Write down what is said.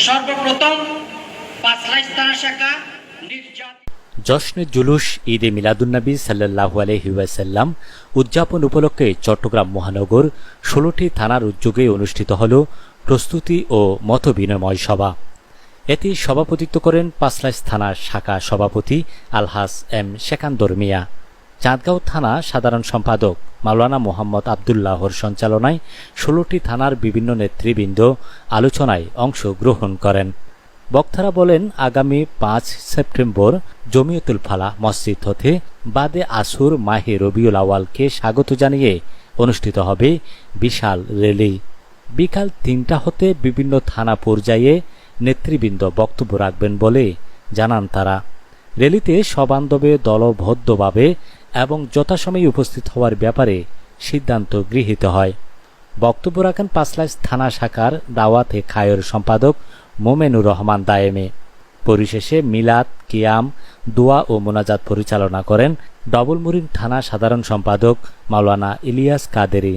সর্বপ্রথম পাঁচলাইশ থানা শাখা জশ্নে জুলুস ঈদে মিলাদুন্নবী সাল্লাল্লাহু আলাইহি ওয়াসাল্লাম উদযাপন উপলক্ষে চট্টগ্রাম মহানগর ১৬টি থানার উদ্যোগে অনুষ্ঠিত হল প্রস্তুতি ও মতবিনিময় সভা। এতে সভাপতিত্ব করেন পাঁচলাইশ থানা শাখা সভাপতি আলহাজ এম সেকান্দর মিয়া। চাঁদগাঁও থানা সাধারণ সম্পাদক মাওলানা মোহাম্মদ আবদুল্লাহর সঞ্চালনায় ১৬টি থানার বিভিন্ন নেতৃবৃন্দ আলোচনায় অংশগ্রহণ করেন। বক্তারা বলেন, আগামী ৫ সেপ্টেম্বর জমিয়তুল ফালাহ মসজিদ হতে বাদে আসর মাহে রবিউল আওয়ালকে স্বাগত জানিয়ে অনুষ্ঠিত হবে বিশাল র্যালি। বিকাল ৩টা হতে বিভিন্ন থানা পর্যায়ে নেতৃবৃন্দ বক্তব্য রাখবেন বলে জানান তারা। র্যালিতে সবান্ধবে দলবদ্ধভাবে এবং যথাসময়ে উপস্থিত হওয়ার ব্যাপারে সিদ্ধান্ত গৃহীত হয়। বক্তব্য রাখেন পাঁচলাইশ থানা শাখার দাওয়াতে খায়ের সম্পাদক মোমেনুর রহমান দায়েমে। পরিশেষে মিলাদ, কিয়াম, দোয়া ও মোনাজাত পরিচালনা করেন ডবলমুরিং থানা সাধারণ সম্পাদক মাওলানা ইলিয়াস কাদেরী।